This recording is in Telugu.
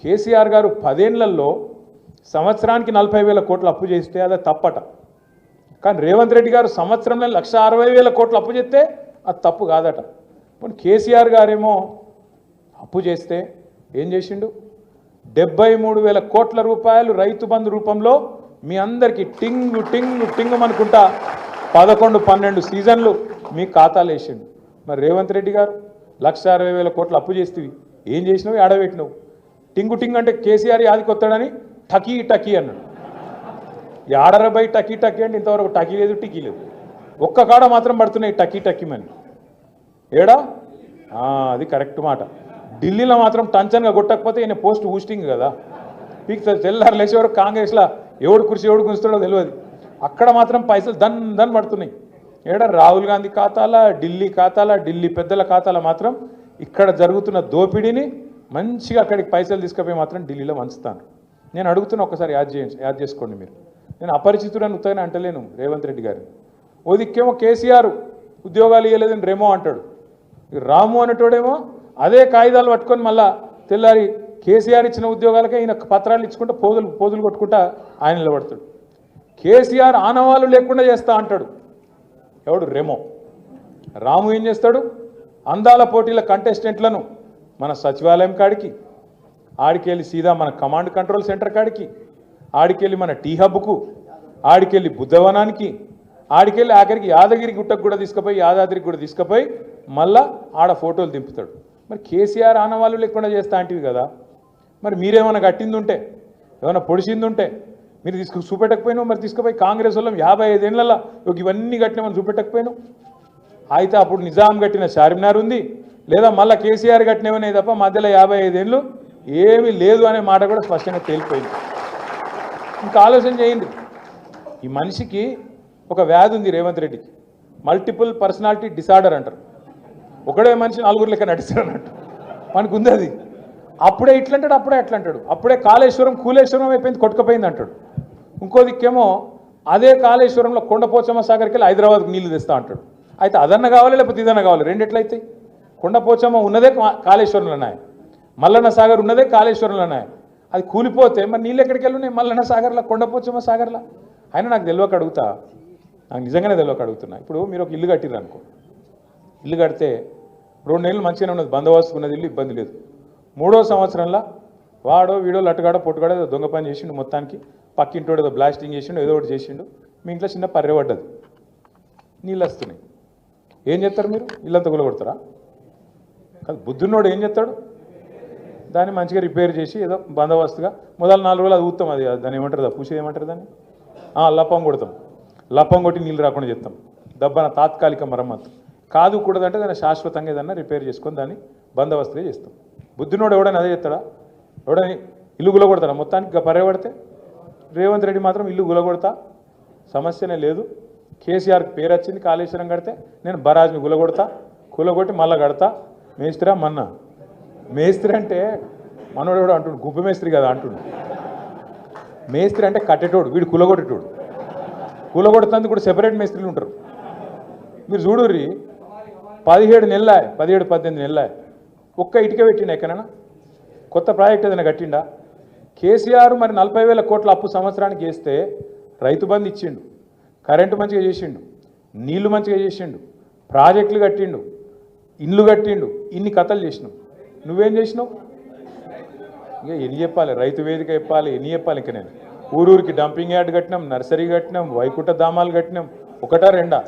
కేసీఆర్ గారు 10 ఏళ్లలో సంవత్సరానికి 40,000 కోట్లు అప్పు చేస్తే అది తప్పట. కానీ రేవంత్ రెడ్డి గారు సంవత్సరంలో 1,60,000 కోట్లు అప్పు చేస్తే అది తప్పు కాదట. ఇప్పుడు కేసీఆర్ గారేమో అప్పు చేస్తే ఏం చేసిండు? 73,000 కోట్ల రూపాయలు రైతు బంధు రూపంలో మీ అందరికీ టింగు టింగు టింగు అనుకుంటా 11-12 సీజన్లు మీ ఖాతాలు వేసిండు. మరి రేవంత్ రెడ్డి గారు 1,60,000 కోట్లు అప్పు చేస్తేవి ఏం చేసినావు? ఆడబెట్టినావు. టింగు టింగు అంటే కేసీఆర్ యాదికి వస్తాడని టకీ టకీ అన్నాడు. 50 టకీ టకీ అంటే ఇంతవరకు టకీ లేదు, టికీ లేదు. ఒక్క కాడ మాత్రం పడుతున్నాయి టకీ టకీమని. ఏడా అది కరెక్ట్ మాట. ఢిల్లీలో మాత్రం టంచన్గా కొట్టకపోతే ఈయన పోస్ట్ ఊస్టింగ్ కదా, పీక్తుంది. తెల్లారు లేచేవారు కాంగ్రెస్లో ఎవడు కుర్చీ ఎవడు గుంచుతాడో తెలియదు. అక్కడ మాత్రం పైసలు దన్ పడుతున్నాయి. ఏడా రాహుల్ గాంధీ ఖాతాల, ఢిల్లీ ఖాతాల, ఢిల్లీ పెద్దల ఖాతాల మాత్రం ఇక్కడ జరుగుతున్న దోపిడీని మంచిగా అక్కడికి పైసలు తీసుకుపోయి మాత్రం ఢిల్లీలో వంచుతాను. నేను అడుగుతున్నా, ఒకసారి యాద్ చేసుకోండి మీరు. నేను అపరిచితుడని ఉత్తగానే అంటలేను రేవంత్ రెడ్డి గారిని. ఓ దిక్కేమో కేసీఆర్ ఉద్యోగాలు ఇవ్వలేదని రేమో అంటాడు. రాము అనేటోడేమో అదే కాగితాలు పట్టుకొని మళ్ళా తెల్లారి కేసీఆర్ ఇచ్చిన ఉద్యోగాలకే ఈయన పత్రాలు ఇచ్చుకుంటా పోజులు కొట్టుకుంటా ఆయన నిలబడతాడు. కేసీఆర్ ఆనవాళ్ళు లేకుండా చేస్తా అంటాడు. ఎవడు? రెమో. రాము ఏం చేస్తాడు? అందాల పోటీల కంటెస్టెంట్లను మన సచివాలయం కాడికి, ఆడికెళ్ళి సీదా మన కమాండ్ కంట్రోల్ సెంటర్ కాడికి, ఆడికెళ్ళి మన టీ హబ్కు, ఆడికెళ్ళి బుద్ధవనానికి, ఆడికెళ్ళి ఆఖరికి యాదగిరి గుట్టకు కూడా తీసుకుపోయి, యాదాద్రికి కూడా తీసుకుపోయి మళ్ళా ఆడ ఫోటోలు దింపుతాడు. మరి కేసీఆర్ ఆనవాళ్ళు లేకుండా చేస్తా అంటివి కదా. మరి మీరేమైనా కట్టింది ఉంటే, ఏమైనా పొడిచింది ఉంటే మీరు చూపెట్టకపోయినావు. మరి తీసుకుపోయి కాంగ్రెస్ వాళ్ళం 55 ఏళ్ళల్లో ఇవన్నీ కట్టినామని చూపెట్టకపోయినావు. అయితే అప్పుడు నిజాం కట్టిన చార్మినార్ ఉంది, లేదా మళ్ళీ కేసీఆర్ కట్టినవనే తప్ప మధ్యలో 55 ఏళ్ళు ఏమీ లేదు అనే మాట కూడా స్పష్టంగా తేలిపోయింది. ఇంకా ఆలోచన చేయండి. ఈ మనిషికి ఒక వ్యాధి ఉంది రేవంత్ రెడ్డికి, మల్టిపుల్ పర్సనాలిటీ డిసార్డర్ అంటారు. ఒకడే మనిషి 4 లెక్క నడిస్తాడు అన్నట్టు మనకు ఉంది అది. అప్పుడే ఇట్లంటాడు, అప్పుడే అట్లంటాడు. అప్పుడే కాళేశ్వరం కూలేశ్వరం అయిపోయింది, కొట్టుకుపోయింది అంటాడు. ఇంకో దిక్కేమో అదే కాళేశ్వరంలో కొండపోచమ్మ సాగర్కి వెళ్ళి హైదరాబాద్కి నీళ్లు తెస్తా అంటాడు. అయితే అదన్న కావాలి, లేకపోతే ఇదన్న కావాలి, రెండిట్లయితే. కొండపోచమ్మ ఉన్నదే కాళేశ్వరంలో ఉన్నాయి, మల్లన్న సాగర్ ఉన్నదే కాళేశ్వరంలో ఉన్నాయి. అది కూలిపోతే మరి నీళ్ళు ఎక్కడికి వెళ్ళున్నాయి? మల్లన్న సాగర్లో, కొండపోచమ్మ సాగర్లో. అయినా నాకు తెలియక అడుగుతా, నాకు నిజంగానే తెలియక అడుగుతున్నా. ఇప్పుడు మీరు ఒక ఇల్లు కట్టిర్రు అనుకో, ఇల్లు కడితే 2 నెలలు మంచిగానే ఉన్నది, బందోబస్తు ఉన్నది, ఇల్లు ఇబ్బంది లేదు. 3వ సంవత్సరంలో వాడో వీడో లట్టుగాడో పొట్టుగాడో ఏదో దొంగ పని చేసిండు, మొత్తానికి పక్కింటోడు ఏదో బ్లాస్టింగ్ చేసిండు, ఏదో ఒకటి చేసిండు, మీ ఇంట్లో చిన్న పర్రె పడ్డది, నీళ్ళు వస్తున్నాయి. ఏం చేస్తారు మీరు? ఇల్లంతా గులగొడతారా? కాదు, బుద్ధున్నోడు ఏం చేస్తాడు? దాన్ని మంచిగా రిపేర్ చేసి ఏదో బందోబస్తుగా మొదలు 4 రోజులు అది ఊతాం. అది దాన్ని ఏమంటారు? పూసేది ఏమంటారు దాన్ని? లప్పం కొడతాం. లప్పం కొట్టి నీళ్ళు రాకుండా చేస్తాం. దబ్బన తాత్కాలిక మరమ్మత్తు కాదు కూడదంటే దాన్ని శాశ్వతంగా ఏదన్నా రిపేర్ చేసుకొని దాన్ని బందోబస్తుగా చేస్తాం. బుద్ధినోడు ఎవడని అదే చేస్తాడా? ఎవడని ఇల్లు గులగొడతాడా? మొత్తానికి పర్యబడితే రేవంత్ రెడ్డి మాత్రం ఇల్లు గులగొడతా, సమస్యనే లేదు. కేసీఆర్కి పేరు వచ్చింది, కాళేశ్వరం కడితే నేను బరాజ్ని గులగొడతా, కూలగొట్టి మళ్ళా కడతా. మేస్త్రా మన్నా? మేస్త్రి అంటే మనోడు ఎవడో అంటుండు, గుబ్బ మేస్త్రి కదా అంటుండు. మేస్త్రి అంటే కట్టేటోడు, వీడు కూలగొట్టేటోడు. కూలగొడుతందుకు కూడా సెపరేట్ మేస్త్రీలు ఉంటారు. మీరు చూడుర్రి, 17 నెలల 17-18 నెలల ఒక్క ఇటుక పెట్టిండు ఎక్కడైనా? కొత్త ప్రాజెక్ట్ ఏదైనా కట్టిండా? కేసీఆర్ మరి 40,000 కోట్ల అప్పు సంవత్సరానికి చేస్తే రైతు బంధు ఇచ్చిండు, కరెంటు మంచిగా చేసిండు, నీళ్లు మంచిగా చేసిండు, ప్రాజెక్టులు కట్టిండు, ఇండ్లు కట్టిండు, ఇన్ని కథలు చేసినావు. నువ్వేం చేసినావు? ఇంకా ఎన్ని చెప్పాలి? రైతు వేదిక చెప్పాలి, ఎన్ని చెప్పాలి? ఇంకా నేను ఊరూరికి డంపింగ్ యార్డ్ కట్టినాం, నర్సరీ కట్టినాం, వైకుంఠ ధామాలు కట్టినాం. ఒకటా రెండా?